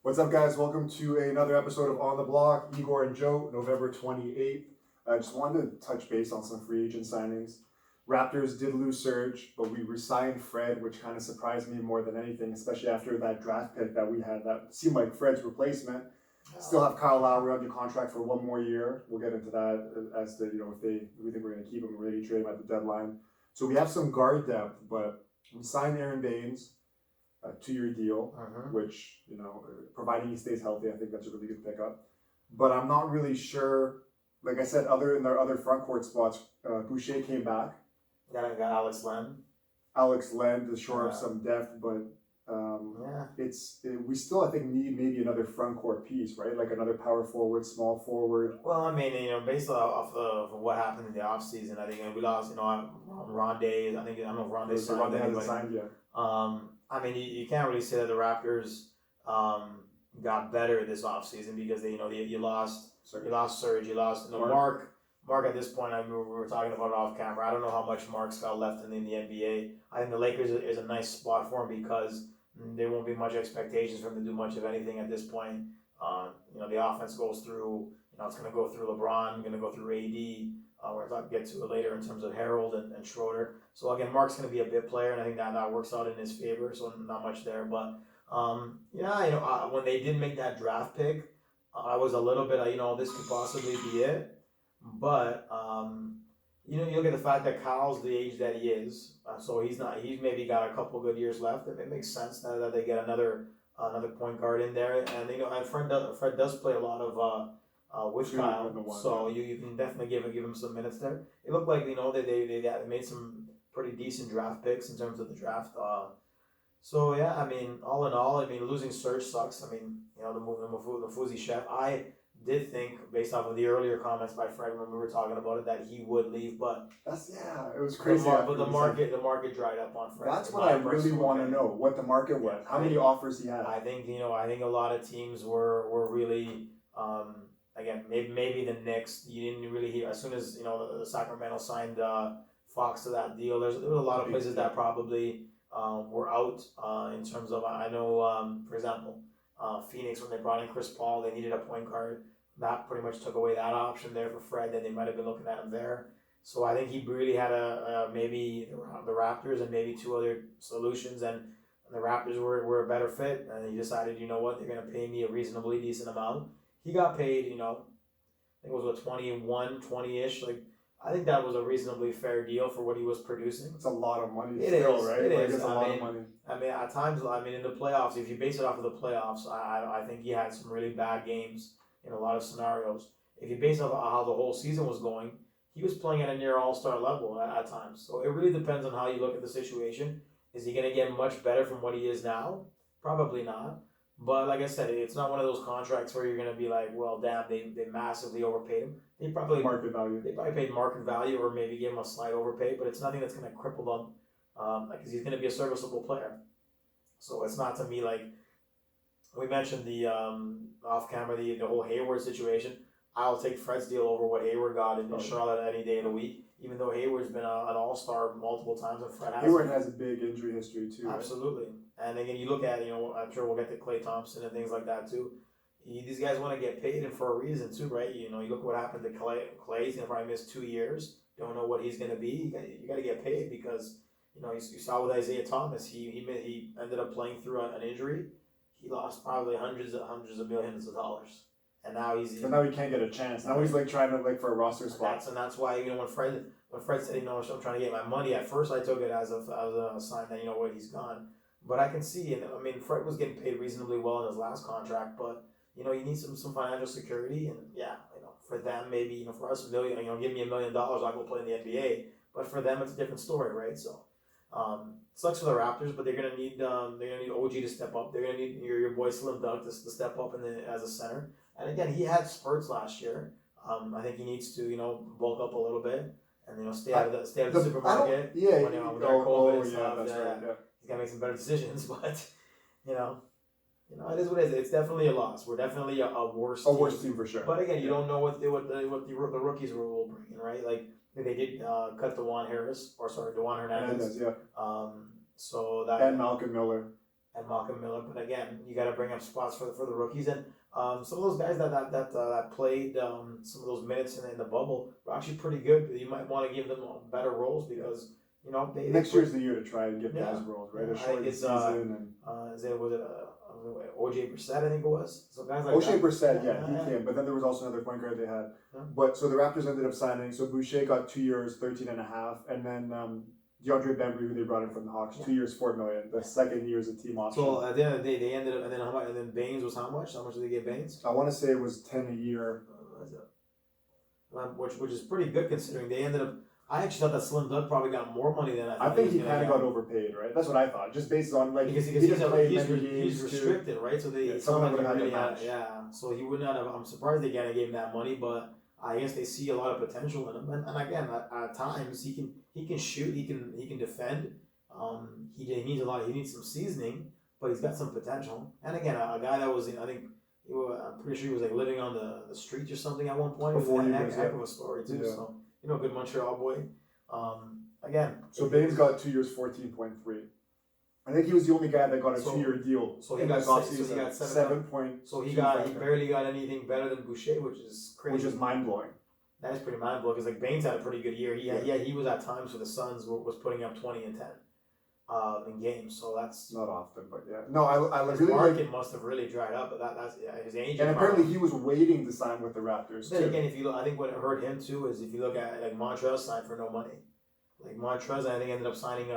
What's up, guys? Welcome to another episode of On the Block. Igor and Joe, November 28th. I just wanted to touch base on some free agent signings. Raptors did lose Serge, but we re-signed Fred, which kind of surprised me more than anything, especially after that draft pick that we had that seemed like Fred's replacement. Still have Kyle Lowry under contract for one more year. We'll get into that as to if we think we're going to keep him or maybe trade him at the deadline. So we have some guard depth, but we signed Aaron Baines, a 2-year deal, which, providing he stays healthy, I think that's a really good pickup. But I'm not really sure. Like I said, other in their other front court spots, Boucher came back. Got Alex Len. Alex Len is short of some depth, but we still, I think, need maybe another front court piece, right? Like another power forward, small forward. Well, I mean, based off of what happened in the offseason, I think we lost, Rondae. I don't know if Rondae signed anybody. Hasn't signed yet. I mean, you can't really say that the Raptors got better this offseason because you lost Serge, you lost Mark at this point. I mean, we were talking about it off camera. I don't know how much Mark's got left in the NBA. I think the Lakers is a nice spot for him because there won't be much expectations for him to do much of anything at this point. The offense goes through. It's going to go through LeBron, going to go through AD. We're going to get to it later in terms of Harold and Schroeder. So again, Mark's going to be a bit player, and I think that works out in his favor. So not much there, but when they did make that draft pick, I was a little bit, this could possibly be it. But you look at the fact that Kyle's the age that he is, so he's maybe got a couple good years left. It makes sense that they get another point guard in there, and and Fred does play a lot of with Kyle, so you can definitely give him some minutes there. It looked like they made some pretty decent draft picks in terms of the draft. So yeah, I mean, all in all, losing Serge sucks. I mean, the Mfuzi Chef. I did think, based off of the earlier comments by Fred when we were talking about it, that he would leave, but it was crazy. But the market dried up on Fred. That's what I really want to know. What the market was. How many offers he had. I think I think a lot of teams were really. Again, maybe the Knicks. You didn't really hear as soon as the Sacramento signed Fox to that deal. There was a lot of places that probably were out in terms of. I know, for example, Phoenix, when they brought in Chris Paul, they needed a point guard. That pretty much took away that option there for Fred. Then they might have been looking at him there. So I think he really had maybe the Raptors and maybe two other solutions, and the Raptors were a better fit. And he decided, you know what, they're going to pay me a reasonably decent amount. He got paid, I think it was 20-ish. Like, I think that was a reasonably fair deal for what he was producing. It's a lot of money right? It's a lot of money. I mean, at times, in the playoffs, if you base it off of the playoffs, I think he had some really bad games in a lot of scenarios. If you base it off of how the whole season was going, he was playing at a near all-star level at times. So it really depends on how you look at the situation. Is he going to get much better from what he is now? Probably not. But like I said, it's not one of those contracts where you're going to be like, well, damn, they massively overpaid him. They probably paid market value or maybe gave him a slight overpay, but it's nothing that's going to cripple them because he's going to be a serviceable player. So it's not, to me, like we mentioned the off camera, the whole Hayward situation. I'll take Fred's deal over what Hayward got in Charlotte any day of the week, even though Hayward's been an all-star multiple times and Fred has. Hayward has a big injury history too. Absolutely. Right? And again, you look at, I'm sure we'll get to Klay Thompson and things like that too. These guys want to get paid, and for a reason too, right? You look what happened to Klay. Klay's going to probably miss 2 years. Don't know what he's going to be. You got to get paid because, you saw with Isaiah Thomas, he ended up playing through an injury. He lost probably hundreds of millions of dollars. And now now he can't get a chance. Now he's trying to for a roster spot. That's why when Fred said I'm trying to get my money. At first I took it as a sign that he's gone. But I can see, and Fred was getting paid reasonably well in his last contract. But you need some financial security, and for them maybe for us give me $1 million, I'll go play in the NBA. But for them it's a different story, right? So sucks for the Raptors, but they're gonna need OG to step up. They're gonna need your boy Slim Doug to step up as a center. And again, he had spurts last year. I think he needs to, bulk up a little bit and stay out of the supermarket. Yeah. When COVID and stuff. That's right. Yeah. He's gotta make some better decisions, but it is what it is. It's definitely a loss. We're definitely a worse team. A worse team for sure. But again, you don't know what the rookies will bring in, right? Like they did cut DeJuan Hernandez. Yeah. So that and Malcolm Miller. and Malcolm Miller. But again, you got to bring up spots for the rookies, and some of those guys that played some of those minutes in the bubble were actually pretty good. You might want to give them better roles because next year's the year to try and get guys roles, right? Yeah, A short season was it OJ Brissett, I think it was. So guys like O'Shea that. Brissett, he came, but then there was also another point guard they had. Yeah. But so the Raptors ended up signing. So Boucher got 2 years, 13 and a half, and then DeAndre Bembry, who they brought in from the Hawks, 2 years, $4 million. The second year is a team option. So at the end of the day, they ended up, and then how much? And then Baines was how much? How much did they give Baines? I want to say it was 10 a year. Which is pretty good considering they ended up. I actually thought that Slim Doug probably got more money than I think he kind of got overpaid, right? That's what I thought, just based on because he's restricted, right? So some of them would have match. So he would not have. I'm surprised they kind of gave him that money, but I guess they see a lot of potential in him. And again, at times he can shoot, he can defend. He needs a lot. He needs some seasoning, but he's got some potential. And again, a guy that was I'm pretty sure he was like living on the streets or something at one point. Before it was a heck of a story too. Yeah. So. Good Montreal boy. Again. So Baines got 2 years, 14.3. I think he was the only guy that got a 2-year deal. So he got 7 point. So he barely got anything better than Boucher, which is crazy. Which is mind blowing. That is pretty mind blowing because Baines had a pretty good year. He was at times for the Suns was putting up 20 and 10. In games, so that's not often, but yeah. No, I his really market must have really dried up, but that's his age. And apparently he was waiting to sign with the Raptors. Then again, if you look, I think what hurt him too is if you look at like Montrezl signed for no money. Like Montrezl, I think ended up signing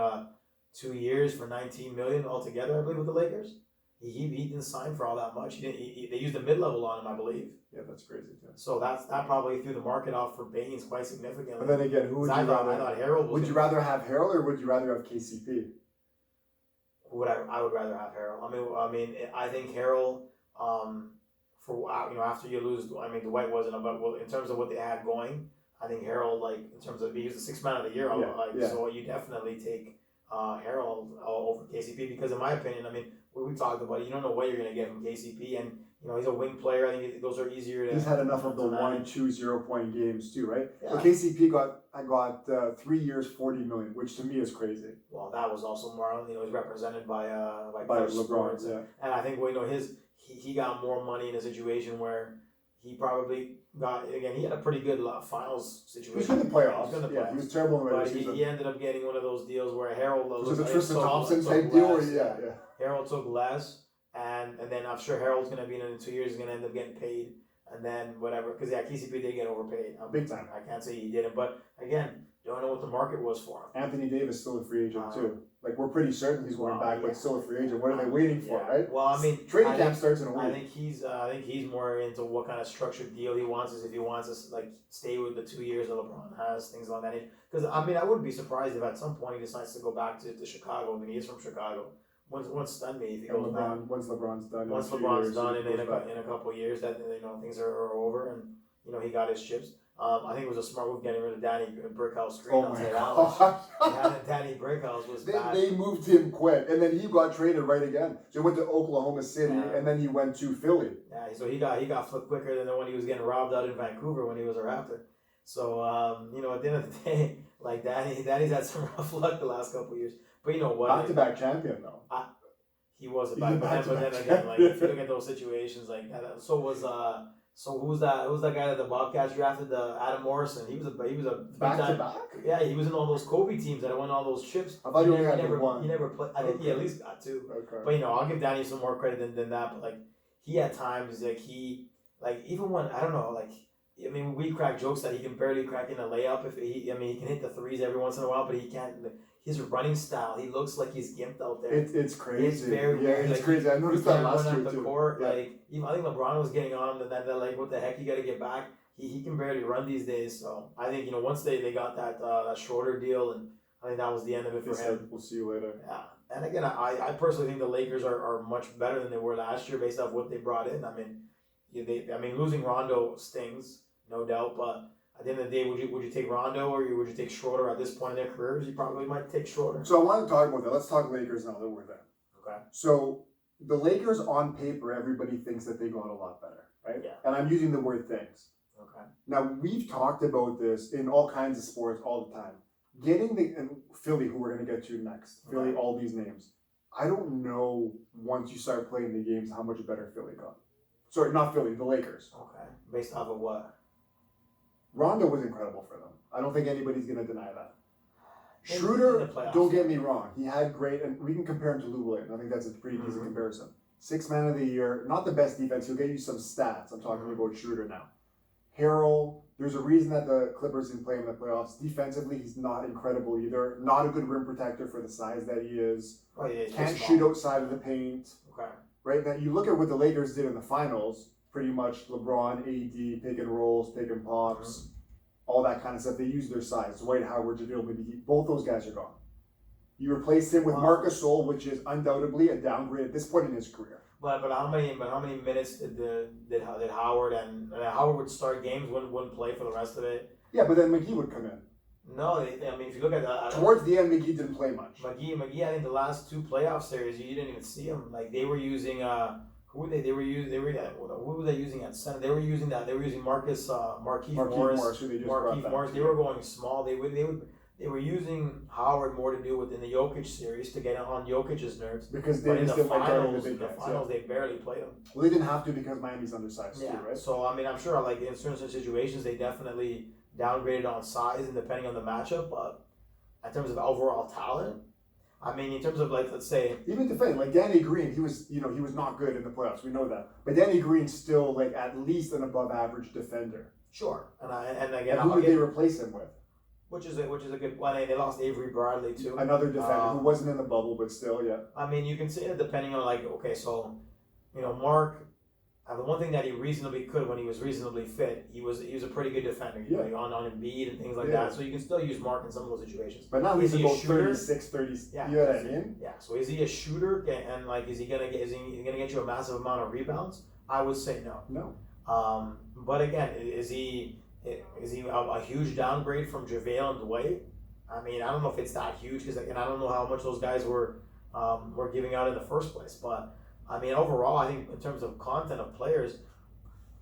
2 years for $19 million altogether, I believe, with the Lakers. He didn't sign for all that much. They used a mid-level on him, I believe. Yeah, that's crazy too. So that probably threw the market off for Baines quite significantly. But then again, who would you rather? I thought Harold. Would you rather have Harold or would you rather have KCP? I would rather have Harold. I mean, I think Harold. After you lose, Dwight wasn't about. Well, in terms of what they had going, I think Harold, like in terms of he was the sixth man of the year. So you definitely take Harold over KCP because, in my opinion, we talked about it, you don't know what you're gonna get from KCP, and he's a wing player. I think those are easier to. He's had enough of the 1, 2, 0 point games too, right? Yeah. So KCP got 3 years, $40 million, which to me is crazy. Well, that was also more. He's represented by LeBron, yeah. And I think he got more money in a situation where he probably got again. He had a pretty good finals situation. He was in the playoffs. He was terrible in the regular season. He ended up getting one of those deals where Harold was a Tristan Thompson type deal. Yeah. Harold took less, and then I'm sure Harold's going to be in 2 years. He's going to end up getting paid, and then whatever. Because KCP did get overpaid. Big time. I can't say he didn't, but again, don't know what the market was for him. Anthony Davis still a free agent too. Like we're pretty certain he's going back, but still a free agent. What are they waiting for, right? Well, trading camp starts in a week. I think he's more into what kind of structured deal he wants. Is if he wants to stay with the 2 years that LeBron has, things like that. Because I wouldn't be surprised if at some point he decides to go back to Chicago. He is from Chicago. Wouldn't stun me if he goes back. Once LeBron's done. Once LeBron's done in a couple of years, that things are over, and he got his chips. I think it was a smart move getting rid of Danny Brickhouse Green. Oh my God. Danny Brickhouse was bad. They moved him quick, and then he got traded right again. So he went to Oklahoma City, and then he went to Philly. Yeah, so he got flipped quicker than when he was getting robbed out in Vancouver when he was a Raptor. So at the end of the day, like Danny's had some rough luck the last couple of years. But you know what? Back-to-back champion though. He was a but then again, like if you look at those situations, like so who's that guy that the Bobcats drafted? Adam Morrison. He was a back-to-back. Yeah, he was in all those Kobe teams that won all those chips. I thought he only had one. He never played. I think he at least got 2. Okay. But I'll give Danny some more credit than that. But he had times even when I don't know we crack jokes that he can barely crack in a layup if he can hit the threes every once in a while, but he can't. His running style, he looks like he's gimped out there. It's crazy. It's very weird. It's crazy. I noticed that last year too. Court, I think LeBron was getting on him, and then what the heck, you got to get back. He can barely run these days. So I think once they got that Schroeder deal, and I think that was the end of it for him. We'll see you later. Yeah, and again, I personally think the Lakers are much better than they were last year based off what they brought in. Losing Rondo stings, no doubt, but. At the end of the day, would you take Rondo or would you take Schroeder at this point in their careers? You probably might take Schroeder. So I want to talk about that. Let's talk Lakers now that we're there. Okay. So the Lakers on paper, everybody thinks that they got a lot better, right? Yeah. And I'm using the word things. Okay. Now we've talked about this in all kinds of sports all the time. Getting and Philly, who we're going to get to next, Philly, all these names. I don't know once you start playing the games how much better Philly got. Sorry, not Philly, the Lakers. Okay. Based off of what? Rondo was incredible for them. I don't think anybody's going to deny that. In Schroeder, the playoffs. don't get me wrong, he had great, and we can compare him to Lou Williams. I think that's a pretty easy Mhm. comparison. 6th man of the year, not the best defense. He'll get you some stats. I'm talking Mhm. about Schroeder now. Harrell, there's a reason that the Clippers didn't play him in the playoffs. Defensively, he's not incredible either. Not a good rim protector for the size that he is. Oh, yeah, he's Can't small. shoot outside of the paint. Okay. Right now, you look at what the Lakers did in the finals. Pretty much LeBron, AD, pick and rolls, pick and pops, all that kind of stuff. They use their size. Dwight Howard, JaVale McGee, both those guys are gone. You replace him with Wow. Marc Gasol, which is undoubtedly a downgrade at this point in his career. But how many minutes did Howard and Howard would start games, wouldn't play for the rest of it? Yeah, but then McGee would come in. No, I mean if you look at Towards the end, McGee didn't play much. McGee, I think the last 2 playoff series you didn't even see him. Like they were using who were they? Who were they using at center? They were using Marquise Marquise Morris. who they just Marquise brought back. Morris. They were going small. They were using Howard more to do within the Jokic series to get on Jokic's nerves. Because But in Davis the didn't like guarding the finals, big guys. Yeah. they barely played him. Well, they didn't have to because Miami's undersized too, right? So I mean, I'm sure like in certain situations they definitely downgraded on size and depending on the matchup, but in terms of overall talent, I mean, in terms of like let's say Even defending, like Danny Green, he was not good in the playoffs. We know that, but Danny Green's still like at least an above average defender. sure, and And again, who did they replace him with? which is a good one. They lost Avery Bradley too. Another defender who wasn't in the bubble, but still, yeah. I mean, you can say that depending on like okay, so Mark. The one thing that he reasonably could when he was reasonably fit, he was a pretty good defender. Yeah. Like on Embiid and things like Yeah. that. So you can still use Mark in some of those situations. But not Is least he a about shooter? 36, 30. Yeah. You know what I mean? Yeah. So is he a shooter and like is he gonna get you a massive amount of rebounds? I would say no. No. But again, is he a huge downgrade from JaVale and Dwight? I mean, I don't know if it's that huge because I don't know how much those guys were giving out in the first place. But I mean, overall, I think in terms of content of players,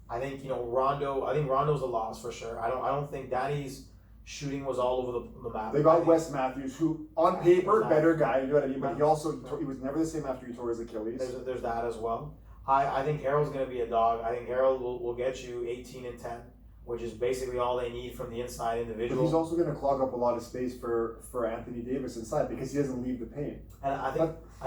I think Rondo. I think Rondo's a loss for sure. I don't think Danny's shooting was all over the map. They got Wes Matthews, who on paper Exactly. better guy. You know what I mean? But he was never the same after he tore his Achilles. There's that as well. I think Harold's going to be a dog. I think Harold will get you 18 and 10, which is basically all they need from the inside But individual. he's also going to clog up a lot of space for Anthony Davis inside because he doesn't leave the paint. And I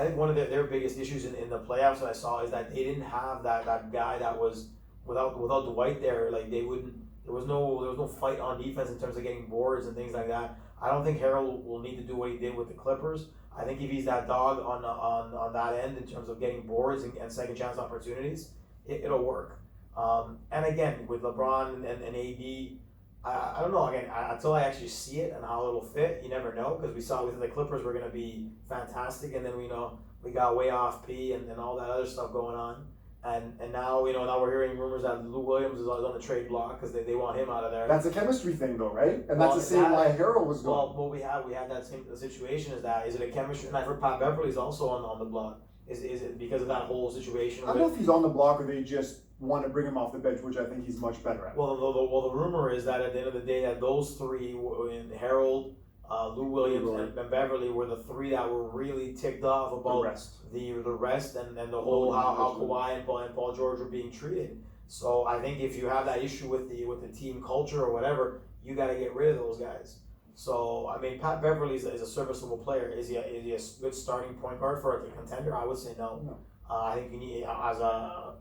think one of their biggest issues in the playoffs that I saw is that they didn't have that guy that was without Dwight there. Like there was no fight on defense in terms of getting boards and things like that. I don't think Harold will need to do what he did with the Clippers. I think if he's that dog on that end in terms of getting boards and second chance opportunities, it'll work. And again with LeBron and AD. I don't know. Again, until I actually see it and how it'll fit, you never know. Because we saw with the Clippers were going to be fantastic, and then we got way off P and all that other stuff going on. And now now we're hearing rumors that Lou Williams is on the trade block because they want him out of there. That's a chemistry thing, though, right? And Well, that's the same why Harold was going. Well, we had that same situation. Is it a chemistry? And I've heard Pat Beverly's also on the block. Is it because of that whole situation? I don't know if he's on the block or they just want to bring him off the bench, which I think he's much better at. Well, the rumor is that at the end of the day, that those three, in Harold, Lou Williams, and Beverly, were the three that were really ticked off about the rest and the whole how Kawhi and Paul George were being treated. So I think if you have that issue with the team culture or whatever, you got to get rid of those guys. So I mean, Pat Beverly is a serviceable player. Is he a good starting point guard for a contender? I would say no. No. I think you need as a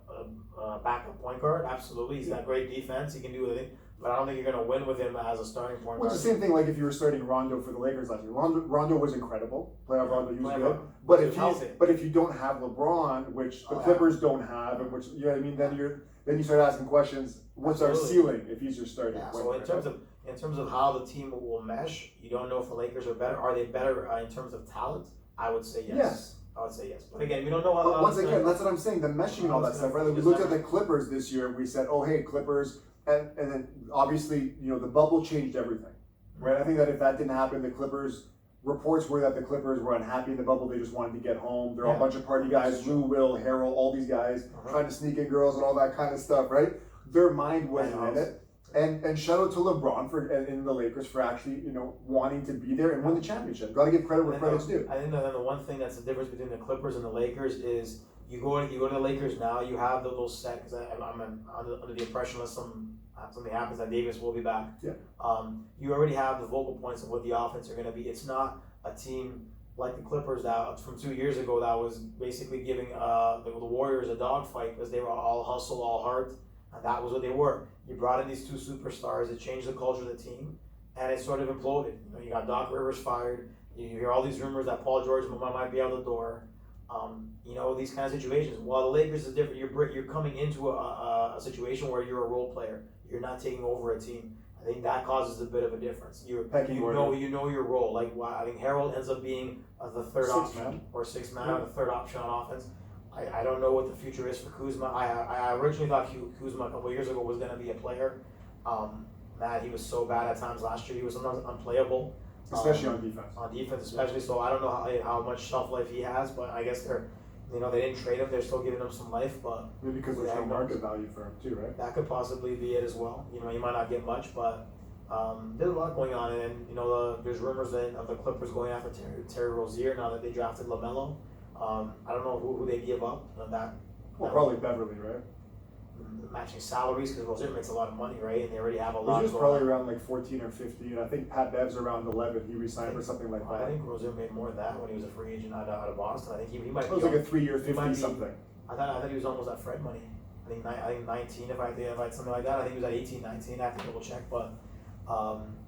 backup point guard. Absolutely, he's got great defense. He can do anything, but I don't think you're going to win with him as a starting point Well, guard. it's the same thing like if you were starting Rondo for the Lakers last year. Rondo was incredible. Playoff Rondo, he was Playoff good. But He was healthy. if you don't have LeBron, which the Oh, yeah. Clippers don't have, and which you know what I mean, then you start asking questions. What's our Absolutely. ceiling if he's your starting Yeah, point so guard? in terms of how the team will mesh, you don't know if the Lakers are better. Are they better in terms of talent? I would say yes. Yes. I would say yes. But again, we don't know how. But once it's again, gonna- that's what I'm saying. The meshing and all that stuff, right? Like we Just looked at never- the Clippers this year. We said, "Oh, hey, Clippers," and then obviously, the bubble changed everything, right? I think that if that didn't happen, the Clippers reports were that the Clippers were unhappy in the bubble. They just wanted to get home. They're all a Yeah. bunch of party guys: Lou, Will, Harold, all these guys Uh-huh. trying to sneak in girls and all that kind of stuff, right? Their mind wasn't in it. And shout out to LeBron for and the Lakers for actually wanting to be there and win the championship. Got to give credit where credit's due. I think that the one thing that's the difference between the Clippers and the Lakers is you go to the Lakers now, you have the little set because I'm under the impression that something happens that Davis will be back. Yeah. You already have the vocal points of what the offense are going to be. It's not a team like the Clippers that from 2 years ago that was basically giving the Warriors a dogfight because they were all hustle, all heart, and that was what they were. You brought in these two superstars, it changed the culture of the team, and it sort of imploded. You got Doc Rivers fired. You hear all these rumors that Paul George might be out the door. These kind of situations. While the Lakers is different, you're coming into a situation where you're a role player. You're not taking over a team. I think that causes a bit of a difference. You know your role. Like I think Harold ends up being the third option or sixth man, or the third option on offense. I don't know what the future is for Kuzma. I originally thought Kuzma a couple of years ago was going to be a player. He was so bad at times last year. He was sometimes unplayable. Especially on defense. On defense, especially. So I don't know how much shelf life he has, but I guess they didn't trade him. They're still giving him some life, but maybe because there's no market value for him too, right? That could possibly be it as well. He might not get much, but there's a lot going on, and there's rumors of the Clippers going after Terry Rozier now that they drafted LaMelo. I don't know who they give up probably Beverly, right? Matching salaries because Rozier makes a lot of money, right? And they already have a lot. Rozier's probably around like 14 or 15. I think Pat Bev's around 11. He resigned for something like that. I think Rozier made more than that when he was a free agent out of Boston. I think he might. It was like a 3-year 50 something. I thought he was almost at Fred money. I think 19 if I had something like that. I think he was at 18, 19. I have to double check, but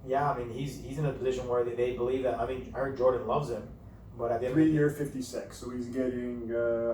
he's in a position where they believe that. I heard Jordan loves him. But at the 3-year 56, so he's getting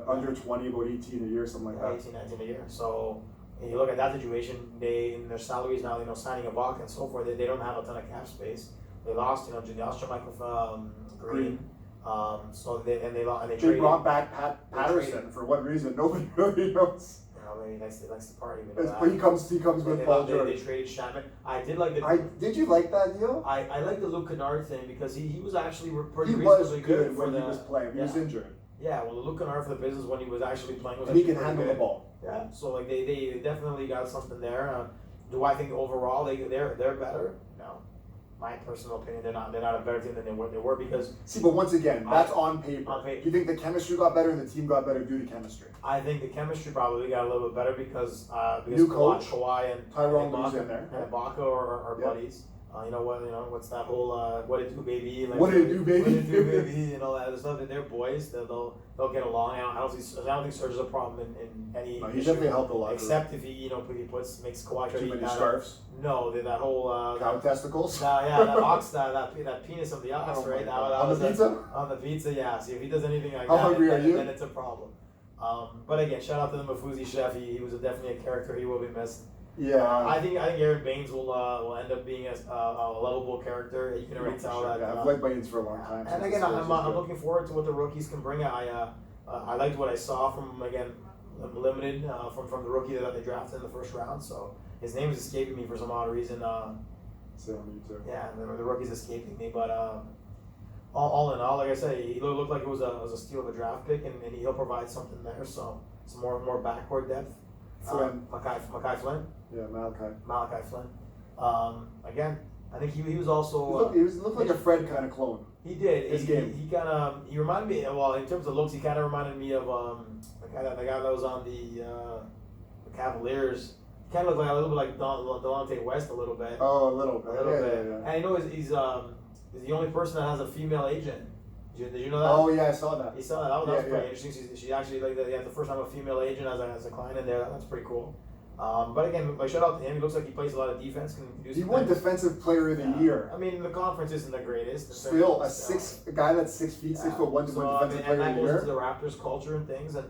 under 20, about 18 a year, something like that. 18, 19 a year. So you look at that situation, in their salaries now, signing Ibaka and so forth, they don't have a ton of cap space. They lost, Michael Green. They traded. Brought back Patterson for what reason? Nobody really knows. He likes to party. But he comes with Paul George. They traded Shatman. I did like did you like that deal? I like the Luke Kennard thing because he was actually pretty good when he was playing. He was injured. Yeah, well, the Luke Kennard for the business when he was actually playing was. And he can handle the ball. Yeah, so they definitely got something there. Do I think overall they're better? No. My personal opinion, they're not a better team than they were because. See, but once again, that's on paper. Do you think the chemistry got better and the team got better due to chemistry? I think the chemistry probably got a little bit better because new coach, Kawhi and Tyrone Lue's in there, and Ibaka are buddies. What's that whole what it do, baby? Like, what it do, baby? What it do, baby? And all that stuff. And they're boys. They'll get along. I don't think Serge is a problem in any. No, he definitely helped a lot. Except if he makes Kawhi too many scarves. No, that whole cow testicles. That ox, that penis of the ox, right? On the pizza. On the pizza, yeah. See, if he does anything like How that, hungry are you? Then it's a problem. But again, shout out to the Mafuzi chef. He was definitely a character. He will be missed. Yeah. I think Aaron Baines will end up being a lovable character. You can already tell that. I've liked Baines for a long time. And again, I'm looking forward to what the rookies can bring. I liked what I saw from limited from the rookie that they drafted in the first round. So his name is escaping me for some odd reason. So me too. Yeah, the rookie's escaping me, but. All in all, like I said, he looked like it was a steal of a draft pick, and he'll provide something there. So some more backcourt depth. Flynn. Malachi Flynn. Yeah, Malachi Flynn. Again, I think he was also. He looked like a Fred kind of clone. He did. He reminded me. Well, in terms of looks, he kind of reminded me of the guy that was on the Cavaliers. He kind of looked like a little bit like Delonte West a little bit. Oh, a little bit. Yeah. And he's the only person that has a female agent. Did you know that? Oh yeah, I saw that. You saw that. That was pretty interesting. She actually the first time a female agent as a client in there. That's pretty cool. But again, shout out to him. He looks like he plays a lot of defense. He won Defensive Player of the Year. I mean, the conference isn't the greatest. Still, a guy that's 6 feet, 6'1" to win Defensive Player of the Year. And that goes to the Raptors culture and things. And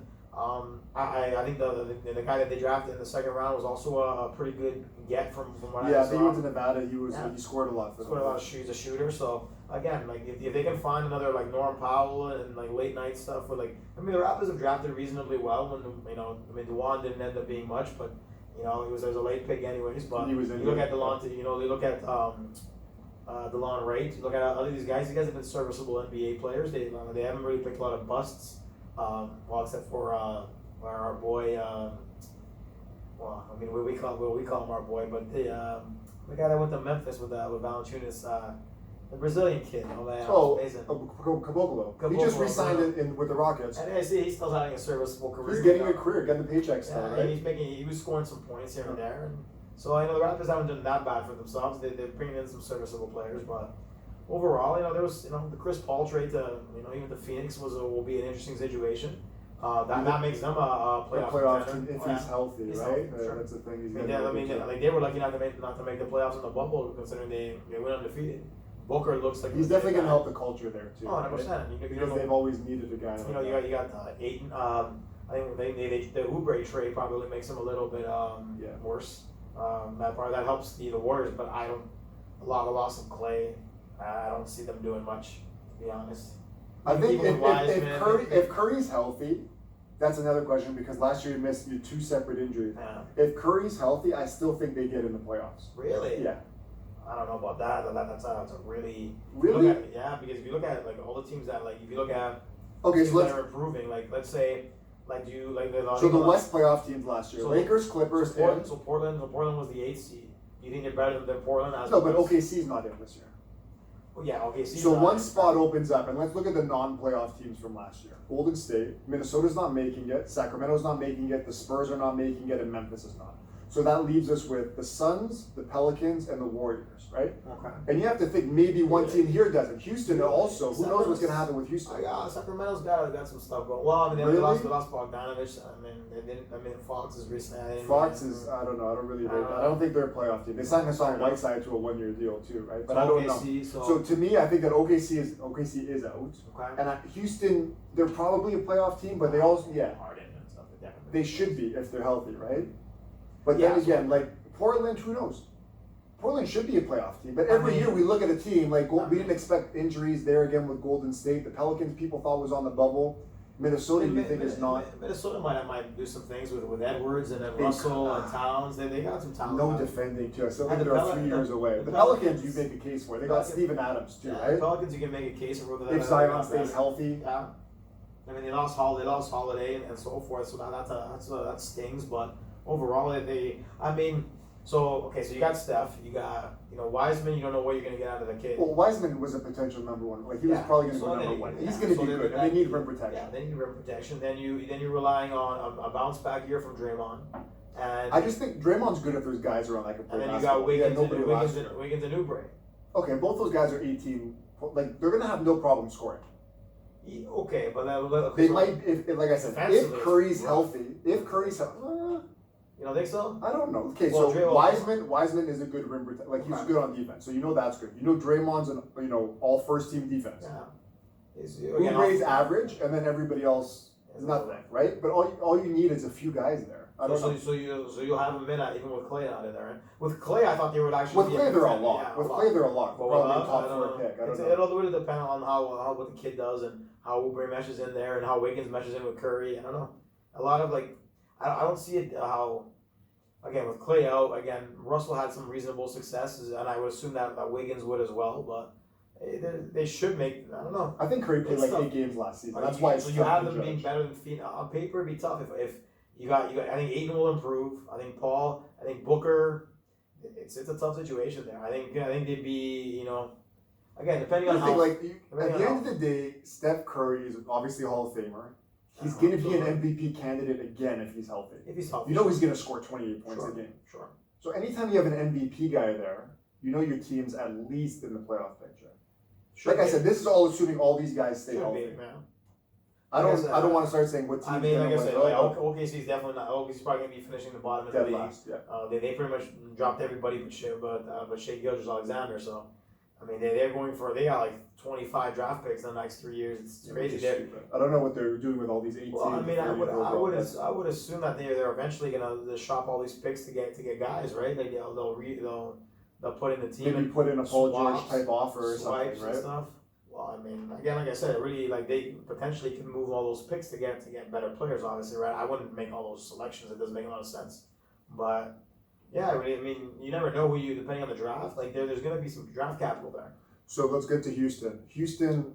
I think the guy that they drafted in the second round was also a pretty good get from what I saw. Yeah, he went to Nevada. He scored a lot for them. Scored a lot. He's a shooter. So again, if they can find another Norm Powell and late night stuff with the Raptors have drafted reasonably well when DeJuan didn't end up being much, but there was a late pick anyways. But you look at DeLon, you look at DeLon Wright. You look at other these guys. These guys have been serviceable NBA players. They haven't really picked a lot of busts. Except for our boy, well, I mean, we call him our boy, but the guy that went to Memphis with Valanciunas, the Brazilian kid. Oh man, amazing. Caboclo. He just re-signed in with the Rockets. And I see he's still having a serviceable career. He's getting a career, getting the paycheck still, Yeah, right? he was scoring some points here and there, and so I know the Raptors haven't done that bad for themselves. They're bringing in some serviceable players, but overall, there was the Chris Paul trade to even the Phoenix will be an interesting situation. That makes them a playoff contender. If he's healthy, he's right? healthy, sure. That's the thing. They were lucky not to make the playoffs in the bubble, considering they went undefeated. Booker looks like he's definitely going to help the culture there too. 100%. Right? Because they've always needed a guy. You got Ayton. I think the Oubre trade probably makes them a little bit worse. That part that helps the Warriors, but a lot of loss of Clay. I don't see them doing much, to be honest. I think if Curry's healthy, that's another question because last year he missed 2 separate injuries. Yeah. If Curry's healthy, I still think they get in the playoffs. Really? Yeah. I don't know about that. That's a really. Really? Because if you look at all the teams that if you look at teams that are improving, let's say so the West playoff teams last year, Lakers, Clippers, Portland. So Portland was the 8th seed. You think they're better than Portland? No, but OKC's not in this year. Well, yeah, OKC. So one spot opens up, and let's look at the non-playoff teams from last year. Golden State, Minnesota's not making it, Sacramento's not making it, the Spurs are not making it, and Memphis is not. So that leaves us with the Suns, the Pelicans, and the Warriors, right? Okay. And you have to think maybe one team here does it. Houston also. Who knows what's going to happen with Houston? Sacramento's got some stuff going. Well, I mean, they lost Bogdanovich. I mean, Fox is recently. Fox is, I don't know. I don't really rate that. I don't think they're a playoff team. They signed Hassan Whiteside to a 1-year deal too, right? But I don't know. So to me, I think that OKC is out. Okay. And Houston, they're probably a playoff team, but they also Harden and stuff. They should be if they're healthy, right? But then again, Portland, who knows? Portland should be a playoff team, but every year we look at a team we didn't expect injuries there again with Golden State. The Pelicans, people thought was on the bubble. Minnesota, you think is not. Minnesota might do some things with Edwards and then Russell and Towns. They got some talent. No defending too. I still think they're a few years away. The Pelicans, you make a case for. They got Steven Adams too, right? The Pelicans, you can make a case for if Zion stays healthy. Yeah. I mean, they lost Holiday and so forth, so that stings. But overall, so you got Steph, you got Wiseman. You don't know what you're going to get out of the kid. Well, Wiseman was a potential number one. He was probably going to go number one. He's going to be good, and they need rim protection. Yeah, they need rim protection. Then you're relying on a bounce back year from Draymond. And I just think Draymond's good if there's guys around that can play basketball. And then you got Wiggins and Oubre. Okay, both those guys are 18. They're going to have no problem scoring. Okay, but they might, if like I said, if Curry's healthy, You don't think so? I don't know. Okay, so Wiseman is a good rim protector. He's good on defense, so that's good. Draymond's an all first team defense. Yeah. Oubre's average, and then everybody else is nothing, right? But all you need is a few guys there. So you'll have them in even with Clay out of there. Right? With Clay, I thought they would actually. With Clay, they're a lot. With Clay, they're a lot. Probably a top 4 pick. I don't know. It'll really depend on how what the kid does and how Oubre meshes in there and how Wiggins meshes in with Curry. I don't know. A lot of I don't see it how. Again, with Clay out, Russell had some reasonable successes, and I would assume that Wiggins would as well. But they should make. I don't know. I think Curry played 8 games last season. That's why. So you have them being better than Phoenix on paper. It'd be tough if you got. I think Ayton will improve. I think Paul. I think Booker. It's a tough situation there. I think they'd be again depending on how. At the end of the day, Steph Curry is obviously a Hall of Famer. He's going to be an MVP candidate again if he's healthy. He's going to score 28 points a game. Sure. So anytime you have an MVP guy there, your team's at least in the playoff picture. Like I said, this is all assuming all these guys stay healthy. I don't want to start saying what team. I mean, like I said, OKC's definitely not. OKC's probably going to be finishing the bottom of the league. Last, yeah. They pretty much dropped everybody but Shai Gilgeous-Alexander. So I mean, they got 25 draft picks in the next 3 years. It's crazy. I don't know what they're doing with all these 18. Well, I mean, I would assume that they're eventually gonna shop all these picks to get guys, right? They'll put in the team. Maybe put in a Paul George type offer or something, right? And stuff. Well, I mean, again, like I said, really, they potentially can move all those picks to get better players. Obviously, right? I wouldn't make all those selections. It doesn't make a lot of sense, but. Yeah, I mean, you never know depending on the draft. There's going to be some draft capital there. So let's get to Houston. Houston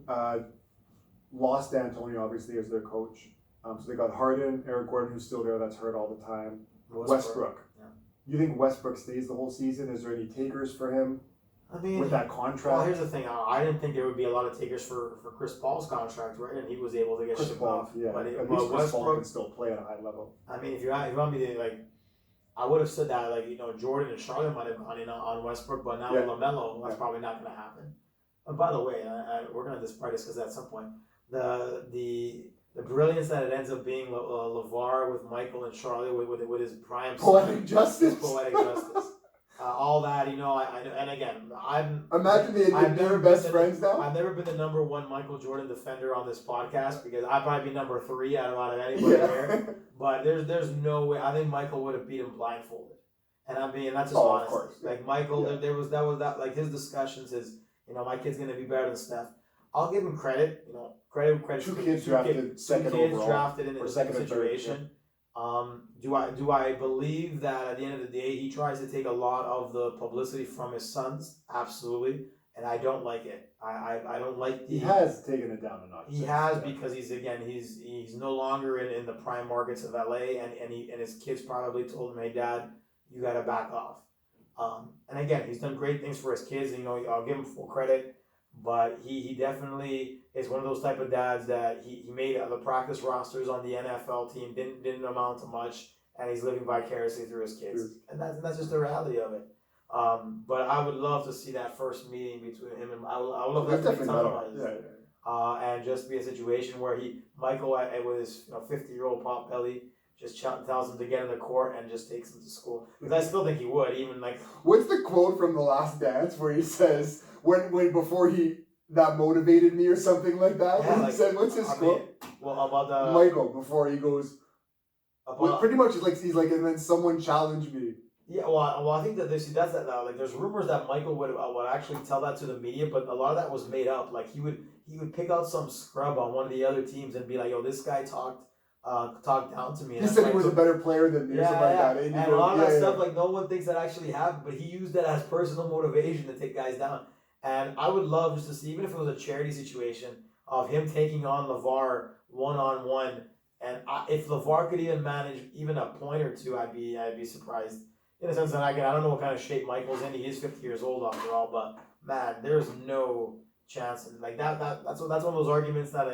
lost D'Antoni, obviously, as their coach. So they got Harden, Eric Gordon, who's still there, that's hurt all the time. Westbrook. Yeah. You think Westbrook stays the whole season? Is there any takers for him I mean, with that well, contract? here's the thing. I didn't think there would be a lot of takers for Chris Paul's contract, right? And he was able to get Chris shipped Paul, off. yeah. But, At but least Chris Paul Westbrook, can still play at a high level. I mean, if you want me to, like, I would have said that, like, Jordan and Charlotte might have gone in on Westbrook, but now with LaMelo, that's probably not going to happen. And by the way, we're going to probably discuss that at some point. The brilliance that it ends up being LeVar with Michael and Charlotte with his prime Poetic justice. Poetic justice. All that, I know, and again, Imagine they I've had never been best been friends now. I've never been the number one Michael Jordan defender on this podcast because I'd probably be number 3 out of anybody here. But there's no way. I think Michael would have beat him blindfolded, and I mean that's just honest. Of course. Like Michael, there was that like his discussions, my kid's gonna be better than Steph. I'll give him credit. Credit. Two kids drafted second overall, drafted in or the second same and third, situation. Do I believe that at the end of the day he tries to take a lot of the publicity from his sons? Absolutely, and I don't like it. I don't like He has taken it down a notch. He has because he's no longer in the prime markets of LA, and his kids probably told him, "Hey, Dad, you got to back off." And again, he's done great things for his kids. I'll give him full credit. But he definitely is one of those type of dads that he made the practice rosters on the NFL team, didn't amount to much, and he's living vicariously through his kids. And that's just the reality of it. But I would love to see that first meeting between him and I would love that to be televised. And just be a situation where Michael with his 50-year-old pop belly just tells him to get in the court and just takes him to school. Because I still think he would, even like. What's the quote from The Last Dance where he says, when before that motivated me or something like that? Yeah, he said, what's his quote? About the Michael, before he goes, pretty much he's like, and then someone challenged me. Yeah, well, I think that that's that. Like, there's rumors that Michael would actually tell that to the media, but a lot of that was made up. Like, he would pick out some scrub on one of the other teams and be like, "Yo, this guy talked down to me." He said he was a better player than me, or something like that. And a lot of that stuff, like, no one thinks that actually happened, but he used that as personal motivation to take guys down. And I would love just to see, even if it was a charity situation, of him taking on LeVar one-on-one. And if LeVar could even manage even a point or two, I'd be surprised. In a sense that I don't know what kind of shape Michael's in. He is 50 years old after all, but man, there's no chance. And like that's one of those arguments that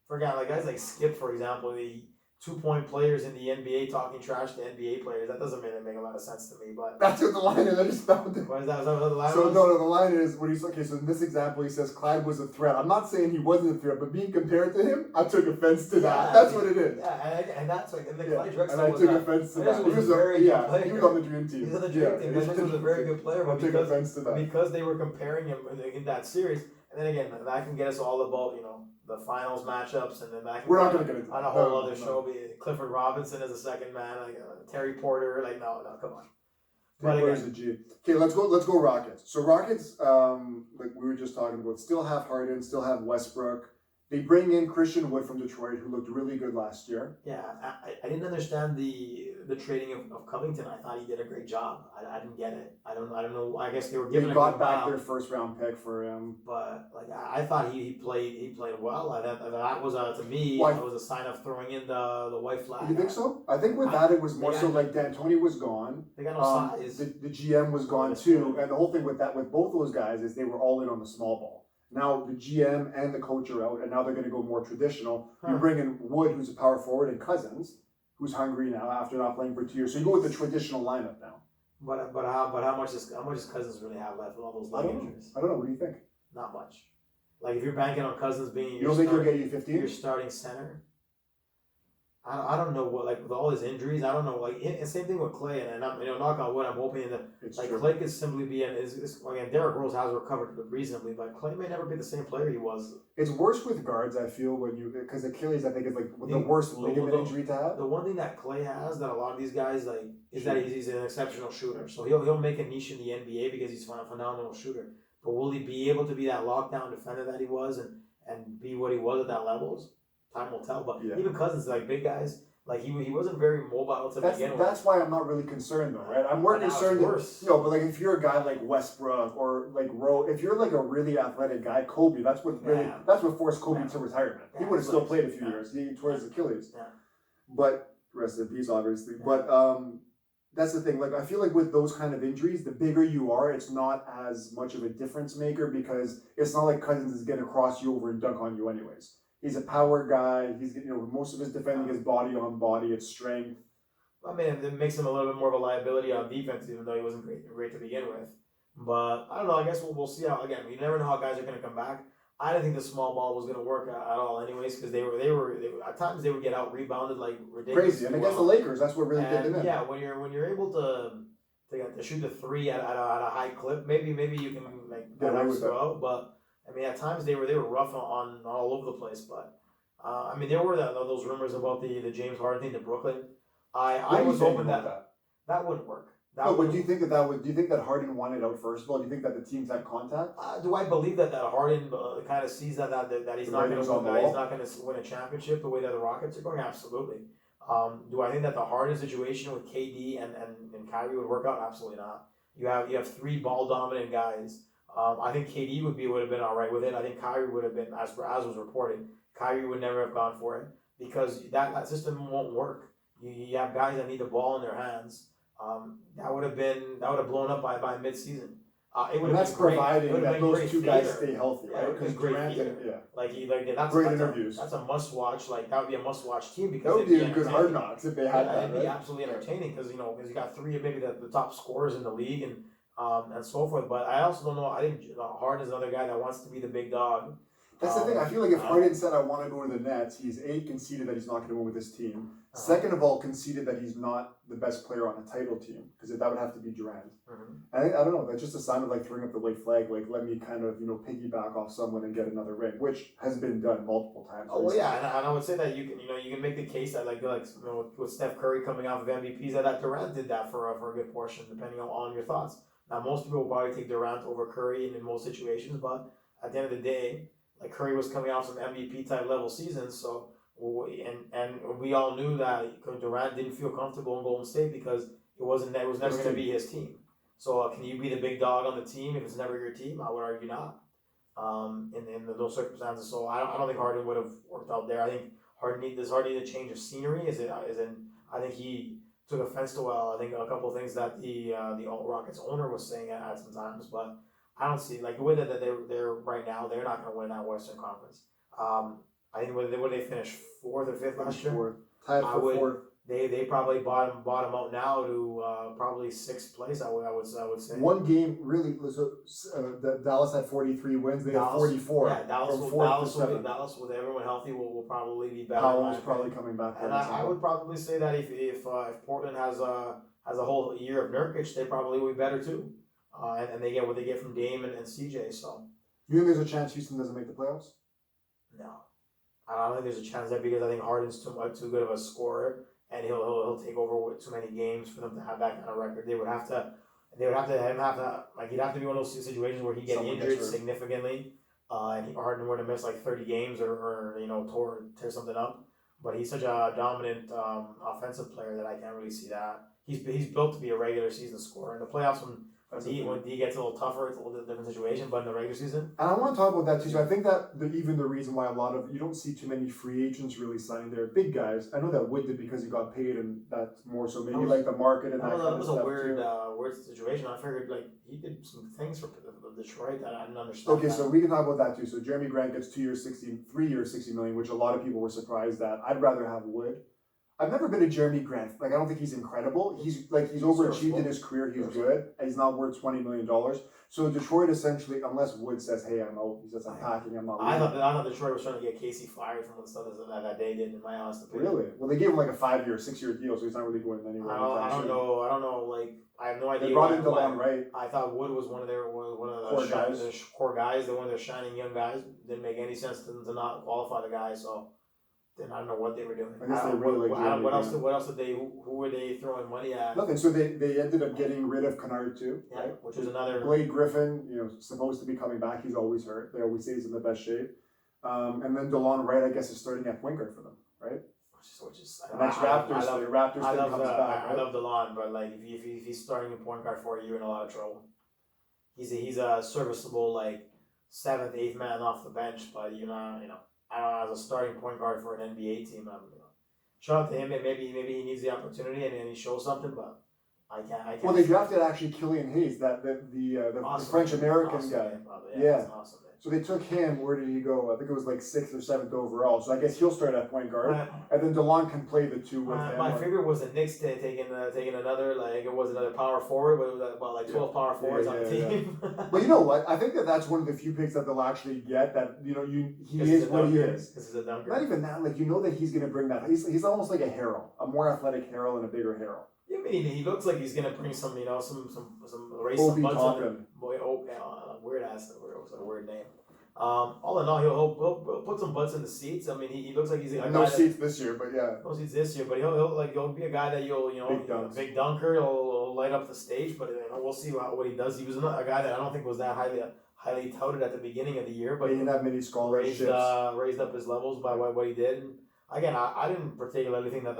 forget, like guys like Skip, for example, the 2-point players in the NBA talking trash to NBA players. That doesn't really make a lot of sense to me. But that's what the line is. I just found it. What is that? Is that what the line So was? no, the line is when he's okay. So in this example, he says Clyde was a threat. I'm not saying he wasn't a threat, but being compared to him, I took offense to that. That's what it is. Yeah, and that's like, and the Clyde Drexler and I took offense to that. He was a very good player. He was on the dream team. He was on the dream team. Drexler was a very good player, but I took offense to that because they were comparing him in that series. And then again, that can get us all about the finals matchups, and then that can we're not going to get into on a whole other show. Clifford Robinson as a second man, like Terry Porter, like no, come on. But again, the G. Okay, let's go Rockets. So Rockets, like we were just talking about, still have Harden, still have Westbrook. They bring in Christian Wood from Detroit, who looked really good last year. Yeah, I didn't understand the trading of Covington. I thought he did a great job. I didn't get it. I don't know. I guess they were giving. They got back their first round pick for him. But like I thought he played well. That was to me that was a sign of throwing in the white flag. You think so? I think with that it was more so like D'Antoni was gone. They got no size. The GM was gone too, and the whole thing with both those guys is they were all in on the small ball. Now the GM and the coach are out, and now they're going to go more traditional. You bring in Wood, who's a power forward, and Cousins, who's hungry now after not playing for 2 years. So you go with the traditional lineup now. But how much does Cousins really have left with all those leg injuries? I don't know. What do you think? Not much. Like if you're banking on Cousins being you don't think he'll get you 15? Your starting center. I don't know what, like with all his injuries, I don't know, like same thing with Clay, and I'm knock on wood, I'm hoping that Clay could simply be again, Derrick Rose has recovered reasonably, but Clay may never be the same player he was. It's worse with guards, I feel, because Achilles I think is like the worst ligament injury to have. The one thing that Clay has that a lot of these guys is that he's an exceptional shooter. So he'll make a niche in the NBA because he's a phenomenal shooter. But will he be able to be that lockdown defender that he was and be what he was at that levels? Time will tell, but even Cousins, like big guys, like he wasn't very mobile to begin with. That's why I'm not really concerned though, right? I'm more concerned but like if you're a guy like Westbrook or like if you're like a really athletic guy, Kobe, that's what forced Kobe to retirement. He would have still played a few years. He tore his Achilles. Yeah. But rest in peace, obviously. But that's the thing. Like, I feel like with those kind of injuries, the bigger you are, it's not as much of a difference maker because it's not like Cousins is going to cross you over and dunk on you anyways. He's a power guy. He's, most of his defending is body on body. It's strength. I mean, it makes him a little bit more of a liability on defense, even though he wasn't great to begin with. But I don't know. I guess we'll see how. Again, you never know how guys are going to come back. I didn't think the small ball was going to work at all, anyways, because they were at times they would get out rebounded like ridiculous. Crazy, and against the Lakers, that's what really did them in. Yeah, when you're able to shoot the three at a high clip, maybe you can like get away with go out. But I mean, at times they were rough on all over the place. But I mean, there were those rumors about the James Harden thing to Brooklyn. I was hoping that wouldn't work. But do you think do you think that Harden wanted out first of all? Do you think that the teams had contact? Do I believe that Harden kind of sees that he's not going to win a championship the way that the Rockets are going? Absolutely. Do I think that the Harden situation with KD and Kyrie would work out? Absolutely not. You have three ball dominant guys. I think KD would have been all right with it. I think Kyrie would have been, as was reported, Kyrie would never have gone for it because that system won't work. You have guys that need the ball in their hands. That would have blown up by mid-season. That's providing that those two guys stay healthy, right? Because Durant, that's great interviews. That's a must-watch. Like that would be a must-watch team because that would be a good Hard Knocks if they had that. It'd be absolutely entertaining because you got three of maybe the top scorers in the league and so forth. But I also don't know. I think Harden is another guy that wants to be the big dog. That's the thing. I feel like if Harden said, I want to go to the Nets, he's conceded that he's not going to win with his team. Second of all, conceded that he's not the best player on a title team because that would have to be Durant. I don't know. That's just a sign of like throwing up the white flag. Like, let me kind of piggyback off someone and get another ring, which has been done multiple times. Oh well, yeah, and I would say that you can make the case that with Steph Curry coming off of MVPs that Durant did that for a good portion, depending on your thoughts. Now most people will probably take Durant over Curry in most situations, but at the end of the day, like Curry was coming off some MVP type level seasons, so. And we all knew that Durant didn't feel comfortable in Golden State because it was never going to be his team. So can you be the big dog on the team if it's never your team? I would argue not. In those circumstances, so I don't think Harden would have worked out there. I think Harden need a change of scenery. I think he took offense to I think a couple of things that the Rockets owner was saying at some times, but I don't see like the way that they're right now. They're not going to win that Western Conference. I think when they finished 4th or 5th last year, tied for 4th. They probably bottom out now to probably 6th place. I would say. One game really was Dallas had 43 wins. They had 44. Yeah, Dallas with everyone healthy will probably be better. Powell's probably coming back. And I would probably say that if Portland has a whole year of Nurkic, they probably will be better too. And they get what they get from Dame and CJ. So. You think there's a chance Houston doesn't make the playoffs? No. I don't think there's a chance there because I think Harden's too good of a scorer, and he'll take over with too many games for them to have that kind of record. He'd have to he'd have to be one of those situations where he get injured significantly, and Harden were to miss like 30 games or tear something up. But he's such a dominant offensive player that I can't really see that. He's built to be a regular season scorer. In the playoffs when D gets a little tougher, it's a little different situation, but in the regular season. And I want to talk about that too. So I think that even the reason why you don't see too many free agents really signing their big guys. I know that Wood did because he got paid, and that's more so maybe like the market and that kind of stuff. That was a weird situation. I figured like he did some things for Detroit that I didn't understand. Okay, so we can talk about that too. So Jeremy Grant gets 3 years, $60 million, which a lot of people were surprised at. I'd rather have Wood. I've never been a Jeremy Grant. Like, I don't think he's incredible. He's overachieved in his career. He's good. He's not worth $20 million. So Detroit essentially, unless Wood says, "Hey, I'm out," he says, "I'm packing. I'm not." I thought Detroit was trying to get Casey fired from the stuff that they did. In my honest opinion. Really? Well, they gave him like a 5-year, 6-year deal, so he's not really going anywhere. I don't know. Like, I have no idea. They brought in DeLon Wright. I thought Wood was one of the core guys. They're one of their shining young guys. Didn't make any sense to not qualify the guy. So. Then I don't know what they were doing. I guess they really like what else did they? Who were they throwing money at? Nothing. So they ended up getting rid of Kennard too, yeah, right? Which is another. Blake Griffin, supposed to be coming back. He's always hurt. They always say he's in the best shape. And then DeLon Wright, I guess, is starting at point guard for them, right? Which is next Raptors comes back. I love DeLon, but like if he's starting in point guard for you, you're in a lot of trouble. He's a serviceable like 7th, 8th man off the bench, but I don't know, as a starting point guard for an NBA team, shout out to him, and maybe he needs the opportunity and he shows something, but I can't. Well, they drafted actually Killian Hayes, the Awesome. French American Awesome guy. man, brother. Yeah. That's awesome, man. So they took him. Where did he go? I think it was like 6th or 7th overall. So I guess he'll start at point guard, and then DeLon can play the two with him. My favorite was the Knicks taking another, like it was another power forward, but it was about like 12 power forwards on the team. But you know what? I think that's one of the few picks that they'll actually get. That he is what he is. This is a dunker. Not even that. Like that he's gonna bring that. He's almost like a Harrell, a more athletic Harrell and a bigger Harrell. Yeah, I mean, he looks like he's gonna bring some race Obi some butts on Toppin. weird ass, a weird name. All in all, he'll put some butts in the seats. I mean, he looks like he's a guy no seats this year, but yeah. No seats this year, but he'll be a guy that big dunker. He'll light up the stage, but we'll see what he does. He was a guy that I don't think was that highly touted at the beginning of the year, but he didn't have many scholarships. Raised up his levels by what he did. And again, I didn't particularly think that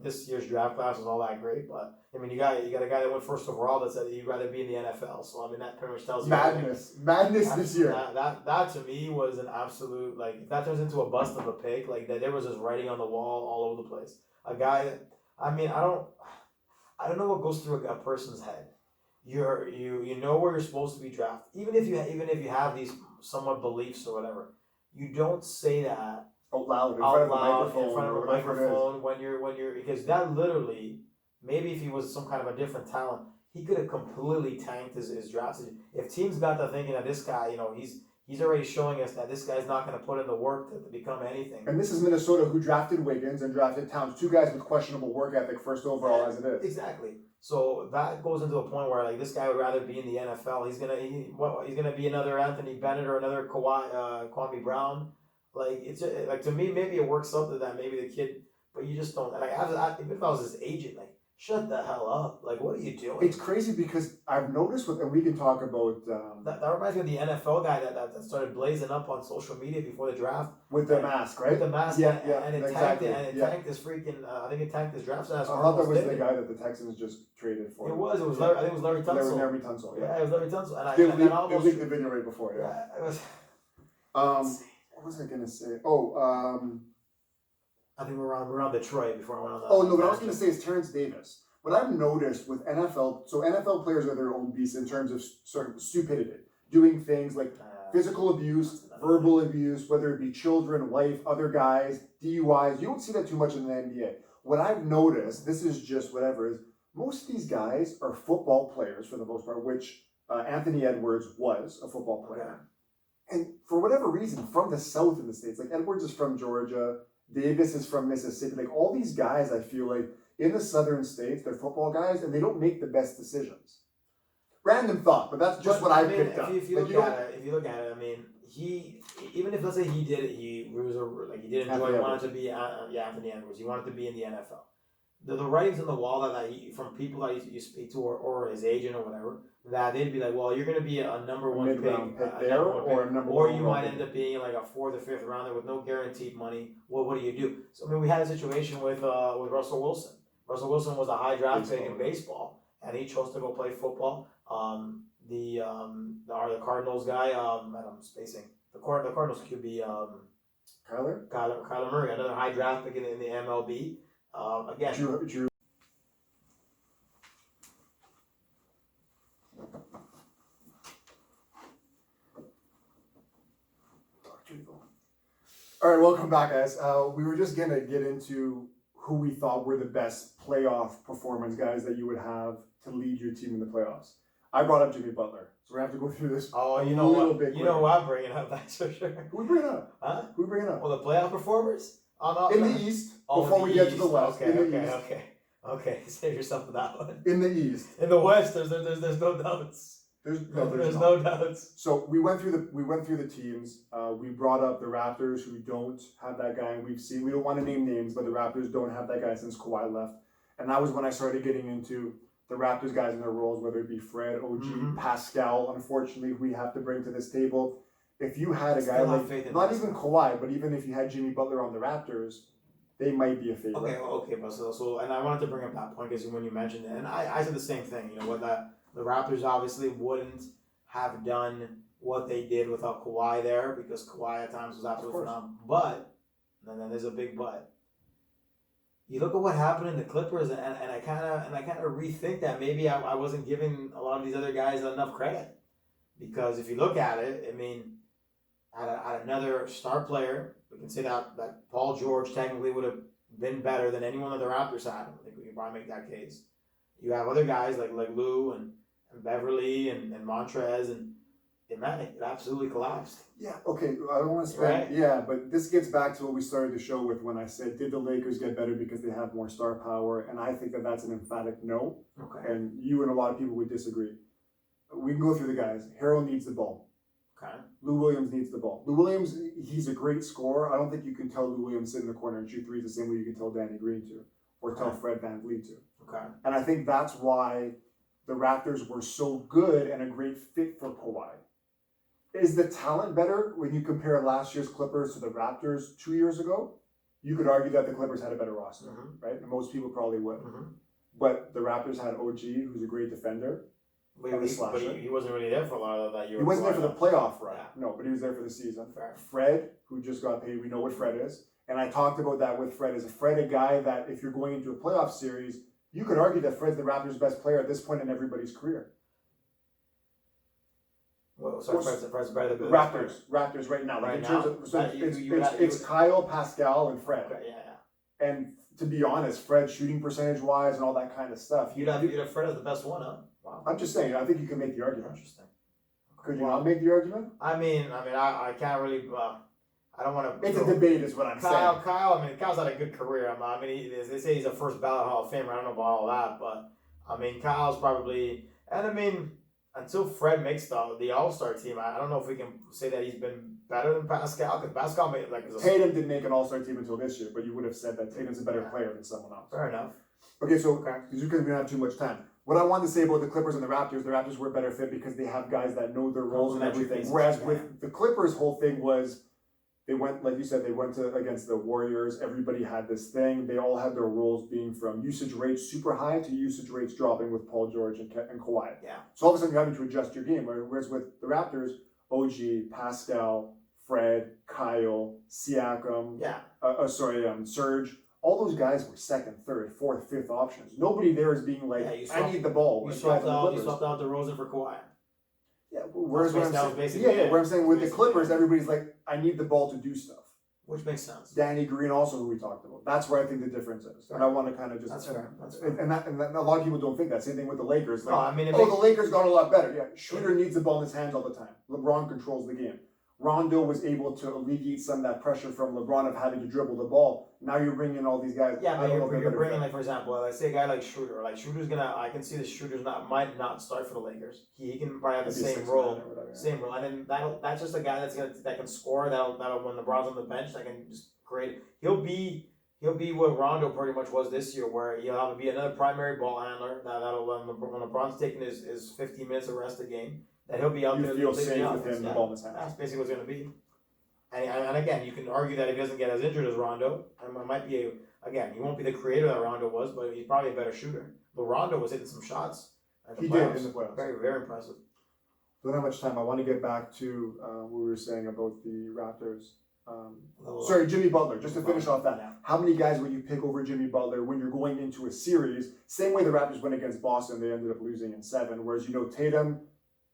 this year's draft class was all that great, but I mean, you got a guy that went first overall that said he'd rather be in the NFL. So I mean, that pretty much tells you madness this year. That to me was an absolute, like, if that turns into a bust of a pick, like that there was just writing on the wall all over the place. A guy that, I mean, I don't know what goes through a person's head. You know where you're supposed to be drafted, even if you have these somewhat beliefs or whatever. You don't say that out loud in front of a microphone when you're because that literally, maybe if he was some kind of a different talent, he could have completely tanked his draft. If teams got to thinking that this guy, he's already showing us that this guy's not going to put in the work to become anything. And this is Minnesota, who drafted Wiggins and drafted Towns, two guys with questionable work ethic, first overall as it is. Exactly. So that goes into a point where like this guy would rather be in the NFL. He's gonna be another Anthony Bennett or another Kwame Brown. Like it's like, to me, maybe it works up to that. Maybe the kid, but you just don't. Like even if I was his agent, like, shut the hell up. Like, what are you doing? It's crazy because I've noticed and we can talk about that reminds me of the NFL guy that started blazing up on social media before the draft with the mask, right? With the mask, and it exactly. tanked this freaking. I think it tanked his draft status. I thought that was the guy that the Texans just traded for. It was. Larry, I think it was Larry Tunsil. Larry Tunsil. Yeah, it was Larry Tunsil. And they leaked the video right before. Yeah. It was. What was I gonna say? I think we're on Detroit before I went on that. Oh no, what I was gonna say is Terrence Davis. What I've noticed with NFL, so NFL players are their own beasts in terms of sort of stupidity, doing things like physical abuse, verbal abuse, whether it be children, wife, other guys, DUIs. You don't see that too much in the NBA. What I've noticed, this is just whatever, is most of these guys are football players for the most part, which Anthony Edwards was a football player. And for whatever reason, from the South in the States, like Edwards is from Georgia, Davis is from Mississippi, like all these guys, I feel like in the Southern states, they're football guys and they don't make the best decisions. Random thought, but that's just what I picked up. If you look at it, I mean, even if let's say he did it, he did enjoy. He wanted to be Anthony Edwards. He wanted to be in the NFL. The writings on the wall that from people that you speak to or his agent or whatever, that they'd be like, well, you're going to be a number one pick there, or you might end up being like a 4th or 5th rounder with no guaranteed money. Well, what do you do? So I mean, we had a situation with Russell Wilson. Russell Wilson was a high draft pick in baseball, and he chose to go play football. The Cardinals guy, I'm spacing the Cardinals QB, Kyler Murray, another high draft pick in the MLB. Again, Drew. All right, welcome back, guys. We were just gonna get into who we thought were the best playoff performance guys that you would have to lead your team in the playoffs. I brought up Jimmy Butler, so we're gonna have to go through this. Oh, you know what? You know who I'm bringing up? That's for sure. Who we bringing up? Huh? Who we bringing up? Well, the playoff performers in the East. Before we get to the West. Okay. Save yourself for that one. In the East. In the West, there's no doubts. There's no doubts. So we went through the teams. We brought up the Raptors, who don't have that guy. We don't want to name names, but the Raptors don't have that guy since Kawhi left. And that was when I started getting into the Raptors guys in their roles, whether it be Fred, OG, Pascal. Unfortunately, we have to bring to this table. If you had a guy like not even Kawhi, but even if you had Jimmy Butler on the Raptors, they might be a favorite. Okay, but so and I wanted to bring up that point because when you mentioned it, and I said the same thing. You know what the Raptors obviously wouldn't have done what they did without Kawhi there because Kawhi at times was absolutely phenomenal. But, and then there's a big but. you look at what happened in the Clippers, and I kind of rethink that maybe I wasn't giving a lot of these other guys enough credit, because if you look at it, I mean, at another star player, we can say that Paul George technically would have been better than anyone that the Raptors had. I think we can probably make that case. You have other guys like Lou and Beverly and Montrez, and it absolutely collapsed. Yeah, okay, I don't want to spend, Right. yeah, but this gets back to what we started the show with when I said, did the Lakers get better because they have more star power? And I think that that's an emphatic no, Okay. and you and a lot of people would disagree. We can go through the guys. Harrell needs the ball. Okay. Lou Williams needs the ball. Lou Williams, he's a great scorer. I don't think you can tell Lou Williams sit in the corner and shoot threes the same way you can tell Danny Green to, or tell Okay. Fred VanVleet to. Okay. And I think that's why the Raptors were so good and a great fit for Kawhi. Is the talent better when you compare last year's Clippers to the Raptors 2 years ago? You could argue that the Clippers had a better roster, right? And most people probably would. Mm-hmm. But the Raptors had OG, who's a great defender. But, And the he, but slasher. he wasn't really there for a lot of that year. He wasn't there for the playoff run. Yeah. No, but he was there for the season. Fair. Fred, who just got paid, we know what Fred is. And I talked about that with Fred. Is Fred a guy that if you're going into a playoff series, you could argue that Fred's the Raptors' best player at this point in everybody's career. Well, sorry, Fred's better than Raptors right now. Like Right in terms now? of, so That it's Kyle, Pascal, and Fred. Okay, yeah. And to be honest, Fred shooting percentage wise and all that kind of stuff. You'd have Fred as the best one, huh? Wow. I'm just saying, I think you can make the argument. Interesting. Could you not make the argument? I can't really. I don't want to. It's a debate, is what I'm saying. Kyle's had a good career. They say he's a first ballot Hall of Famer. I don't know about all that, but Kyle's probably. And until Fred makes the All-Star team, I don't know if we can say that he's been better than Pascal, because Pascal made Tatum didn't make an All-Star team until this year, but you would have said that Tatum's a better player than someone else. Fair enough. Okay, so because we don't have too much time. What I wanted to say about the Clippers and the Raptors were a better fit because they have guys that know their roles and Complementary everything. pieces, Whereas yeah. with the Clippers, whole thing was they went, like you said, they went against the Warriors. Everybody had this thing. They all had their roles being from usage rates super high to usage rates dropping with Paul George and Kawhi. Yeah. So all of a sudden you're having to adjust your game. Whereas with the Raptors, OG, Pascal, Fred, Kyle, Siakam, Serge. All those guys were second, third, fourth, fifth options. Nobody there is being like, I need the ball. You Guys swapped on the out Clippers. DeRozan for Kawhi. Yeah, whereas what I'm That was saying, basically yeah, it. where I'm saying with the Basically Clippers, it. everybody's like, I need the ball to do stuff. Which makes sense. Danny Green also, who we talked about. That's where I think the difference is. And I want to kind of just That's fair. And a lot of people don't think that. Same thing with the Lakers. Like, No, the Lakers got a lot better. Yeah, Schroeder needs the ball in his hands all the time. LeBron controls the game. Rondo was able to alleviate some of that pressure from LeBron of having to dribble the ball. Now you're bringing in all these guys. Yeah, I but don't know if you're they're bringing, better like, for example, let's say a guy like Schroeder. Like, I can see that Schroeder's might not start for the Lakers. He can probably have the Maybe a same 6-9 role. or whatever, yeah. Same role. And then that's just a guy that can score, that'll when LeBron's on the bench, that can just create. He'll be what Rondo pretty much was this year, where he'll have to be another primary ball handler. That'll when LeBron's taking his 15 minutes of rest a game, that he'll be out there. You feel leading the safe with offense. him, the Yeah. ball in his hands. That's basically what it's going to be. And again, you can argue that if he doesn't get as injured as Rondo, and it might be he won't be the creator that Rondo was, but he's probably a better shooter. But Rondo was hitting some shots. He did in the playoffs. Very, very impressive. Don't have much time. I want to get back to what we were saying about the Raptors. Jimmy Butler. Just to finish off that, Yeah. how many guys would you pick over Jimmy Butler when you're going into a series? Same way the Raptors went against Boston, they ended up losing in 7. Whereas Tatum,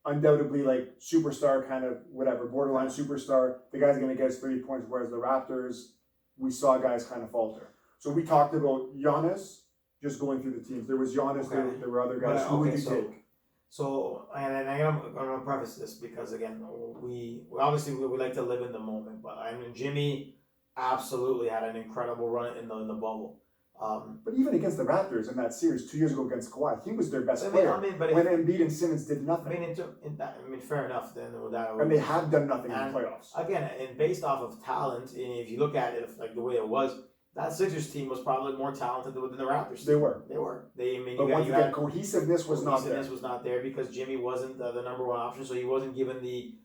undoubtedly like superstar kind of whatever, borderline superstar. The guy's going to get his 30 points. Whereas the Raptors, we saw guys kind of falter. So we talked about Giannis just going through the teams. There was Giannis. Okay. There were other guys. Who would you take? So, and I'm going to preface this because, again, we obviously we like to live in the moment, but Jimmy absolutely had an incredible run in the bubble. But even against the Raptors in that series 2 years ago against Kawhi, he was their best But player. When Embiid and Simmons did nothing. Fair enough. Then with that, And they have done nothing in and the playoffs. Again, and based off of talent, and if you look at it like the way it was, that Sixers team was probably more talented than the Raptors. They were. But once again, cohesiveness was not there. Cohesiveness was not there because Jimmy wasn't the number one option, so he wasn't given the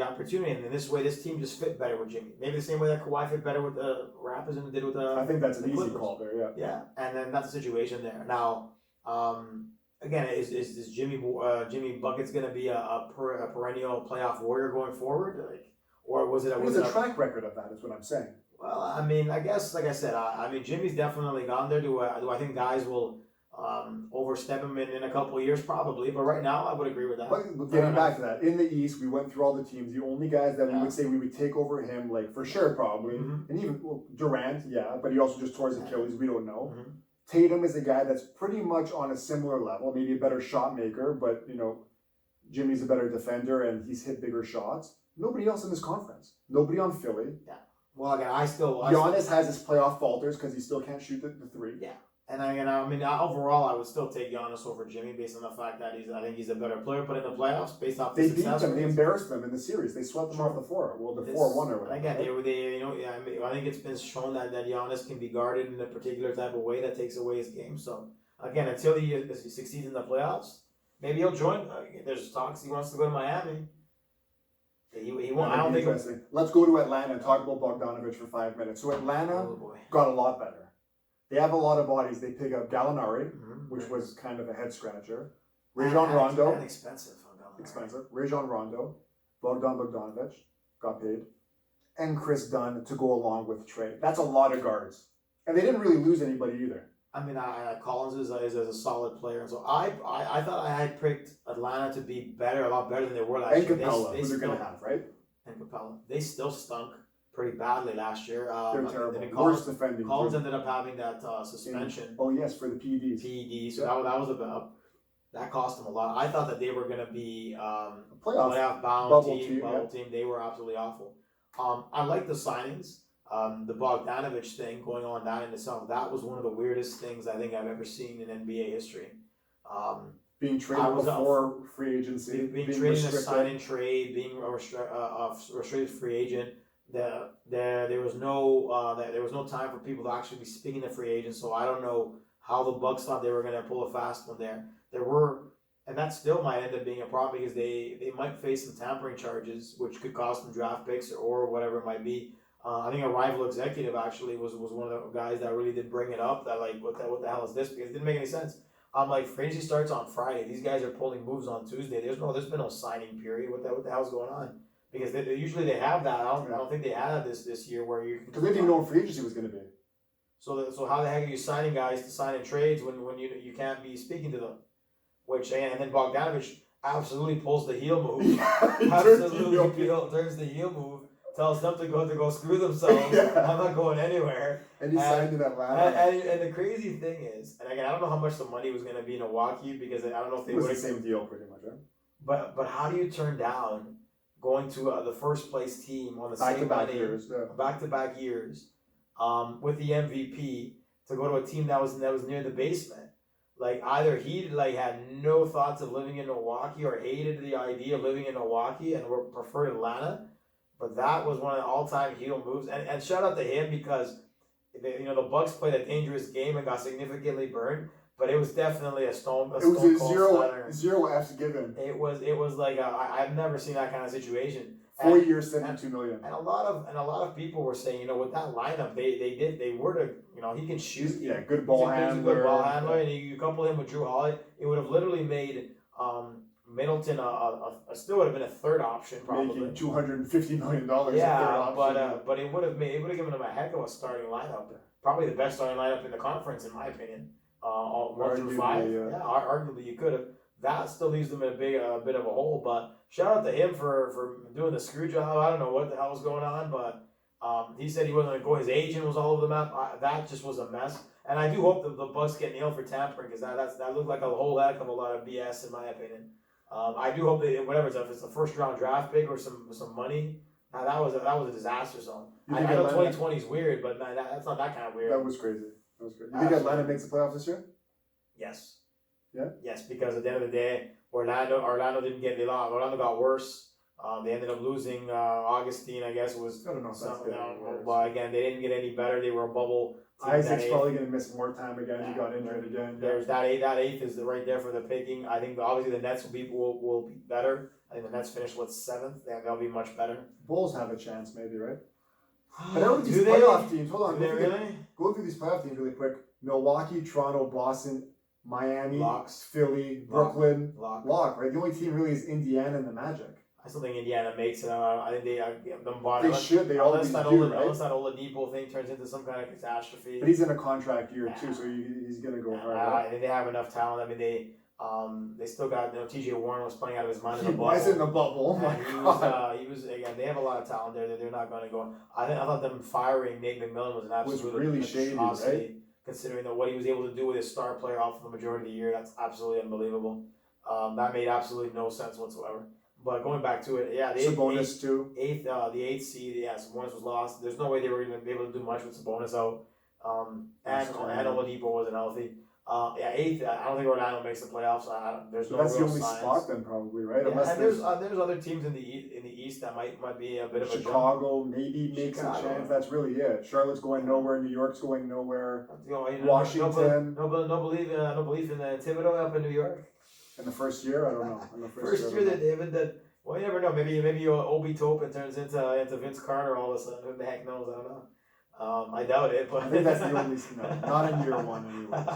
opportunity. And in this way, this team just fit better with Jimmy. Maybe the same way that Kawhi fit better with the Raptors than it did with the. I think that's an easy Clippers. call there. Yeah. Yeah, and then that's the situation there. Now, again, is Jimmy Buckets going to be a perennial playoff warrior going forward, or was it? There's a track record of that, is what I'm saying. Well, I mean, I guess, like I said, I mean, Jimmy's definitely gone there. Do I think guys will overstep him in a couple of years? Probably. But right now, I would agree with that. But getting back to that, in the East, we went through all the teams. The only guys that we Yeah. would say we would take over him, like for sure, probably, Mhm. and even Durant, yeah, but he also just tore his Achilles. We don't know. Mhm. Tatum is a guy that's pretty much on a similar level, maybe a better shot maker, but Jimmy's a better defender and he's hit bigger shots. Nobody else in this conference. Nobody on Philly. Well, again, I still Giannis has his playoff falters because he still can't shoot the three. Yeah. And I mean, overall, I would still take Giannis over Jimmy based on the fact that I think he's a better player. But in the playoffs, based off the They beat success them. They rates, embarrassed them in the series. They swept them off the floor. Well, the 4-1 or whatever. And again, I mean, I think it's been shown that Giannis can be guarded in a particular type of way that takes away his game. So again, until he succeeds in the playoffs, maybe he'll join. There's talks he wants to go to Miami. He won't. I don't think. Interesting. Let's go to Atlanta and talk about Bogdanovich for 5 minutes. So Atlanta Oh boy. got a lot better. They have a lot of bodies. They pick up Gallinari, Mhm. which was kind of a head scratcher. Rajon Rondo, And expensive. expensive. Rajon Rondo, Bogdanovich got paid, and Chris Dunn to go along with Trey. That's a lot of guards, and they didn't really lose anybody either. I mean, Collins is a solid player, and so I thought I had picked Atlanta to be better, a lot better than they were last And year. Capella, They who they're still- going to have, right? And Capella, they still stunk pretty badly last year. They're And terrible. then Worst defending. Collins team. ended up having that suspension, Oh yes, for the PEDs. PED, so Yeah. that was about that cost them a lot. I thought that they were going to be Playoff. playoff bound bubble team, team, bubble yeah. team. They were absolutely awful. I like the signings. The Bogdanovich thing going on down in itself, that was one of the weirdest things I think I've ever seen in NBA history. Being I traded was before free agency. Being traded in a restricted. sign and trade, being a restricted free agent. There was no time for people to actually be speaking to free agents. So I don't know how the Bucks thought they were going to pull a fast one there. And that still might end up being a problem because they might face some tampering charges, which could cost them draft picks or whatever it might be. I think a rival executive actually was one of the guys that really did bring it up. That like, what the hell is this? Because it didn't make any sense. I'm like, free agency starts on Friday. These guys are pulling moves on Tuesday. There's been no signing period. What the hell's going on? Because usually they have that. I don't think they had this year where you Because they didn't know what free agency was going to be. So how the heck are you signing guys to sign in trades when you can't be speaking to them? And then Bogdanovich absolutely pulls the heel move. Absolutely turns the heel move. Tells them to go screw themselves. Yeah. I'm not going anywhere. And he signed in Atlanta. And the crazy thing is, and again, I don't know how much the money was going to be in Milwaukee because I don't know if they It was would the same deal pretty much, right? But how do you turn down going to the first place team on the same Back-to-back money, years, yeah. back-to-back years, with the MVP to go to a team that was near the basement? Like either he had no thoughts of living in Milwaukee or hated the idea of living in Milwaukee and preferred Atlanta. But that was one of the all-time heel moves, and shout out to him because the Bucks played a dangerous game and got significantly burned. But it was definitely a stone. It was a stunner. zero F's given. It was like I've never seen that kind of situation. 4 years, $72 million. And a lot of people were saying, with that lineup, they were to, he can shoot. Yeah, good ball He's a handler. good ball handler, and you couple him with Drew Holiday, it would have literally made Middleton still would have been a third option probably. Making $250 million. Yeah, but it would have given him a heck of a starting lineup. Probably the best starting lineup in the conference, in my opinion. 1 through 5. Yeah, arguably you could have. That still leaves them in a bit of a hole. But shout out to him for doing the screw job. I don't know what the hell was going on, but he said he wasn't going to go. His agent was all over the map. That just was a mess. And I do hope that the Bucks get nailed for tampering because that looked like a whole heck of a lot of BS in my opinion. I do hope that if it's a first round draft pick or some money, that was a disaster zone. I know 2020 is weird, but that's not that kind of weird. That was crazy. You think Atlanta makes the playoffs this year? Yes. Yeah. Yes, because at the end of the day, Orlando didn't get Orlando got worse. They ended up losing Augustine, I guess was. I don't know if that's good. But again, they didn't get any better. They were a bubble team. Isaac's probably going to miss more time again. He got injured again. There's that eighth is right there for the picking. I think obviously the Nets will be better. I think the Nets finished 7th. They'll be much better. Bulls have a chance, maybe, right? But out of these Do they? playoff teams, hold on. Do they really? Go through these playoff teams really quick. Milwaukee, Toronto, Boston, Miami, Locks. Philly, Brooklyn, Lock. Lock, right? The only team really is Indiana and the Magic. I still think Indiana makes it. I think they them bought They should. They always do, right? Unless that Oladipo thing turns into some kind of catastrophe. But he's in a contract year too, so he's gonna go hard. Right? I think they have enough talent. I mean, they still got, T.J. Warren was playing out of his mind in He the bubble. was in the bubble. Oh my God. He was again. They have a lot of talent there. They're not going to go. I thought them firing Nate McMillan was an absolute really shady, right? Considering that what he was able to do with his star player off for the majority of the year. That's absolutely unbelievable. That made absolutely no sense whatsoever. But going back to it, yeah, the Sabonis too. The eighth seed, yeah, Sabonis was lost. There's no way they were going to be able to do much with Sabonis out. And Oladipo wasn't healthy. Yeah, eighth. I don't think Orlando makes the playoffs. There's no That's real the only signs. spot then, probably, right? Yeah, Unless and there's other teams in the East that might be a bit of a jump. Chicago maybe makes a chance. That's really it. Charlotte's going nowhere. New York's going nowhere. Washington. No belief in Thibodeau up in New York. In the first year, I don't know. In the first year that David that. Well, you never know. Maybe Obi Toppin turns into Vince Carter all of a sudden. Who the heck knows? I don't know. I doubt it, but I think that's the only not in year one, anyways.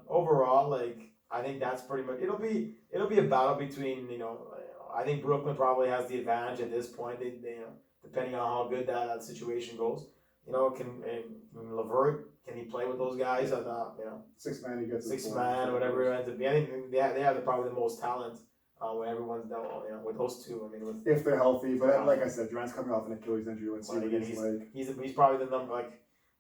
Overall, I think that's pretty much. It'll be a battle between I think Brooklyn probably has the advantage at this point. They depending on how good that situation goes. Can LeVert, can he play with those guys? Six man, he gets six man, whatever it ends up being. I think they have probably the most talent. When everyone's done, with those two, if they're healthy, but like I said, Durant's coming off an Achilles injury. Let's see what he's like. He's probably the number.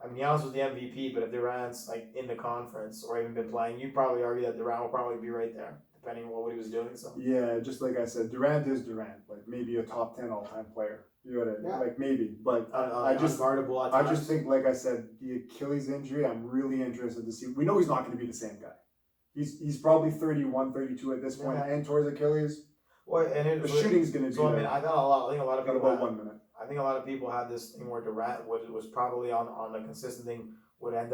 Giannis was the MVP, but if Durant's in the conference or even been playing, you'd probably argue that Durant will probably be right there, depending on what he was doing. So yeah, just like I said, Durant is Durant, maybe a top 10 all-time player. You know what I mean? Maybe, but I just think, like I said, the Achilles injury. I'm really interested to see. We know he's not going to be the same guy. He's probably 31, 32 at this point, and towards Achilles. Well, and the shooting's going to be. So I think a lot of people. About 1 minute. I think a lot of people had this thing where Durant was probably on a consistent thing would end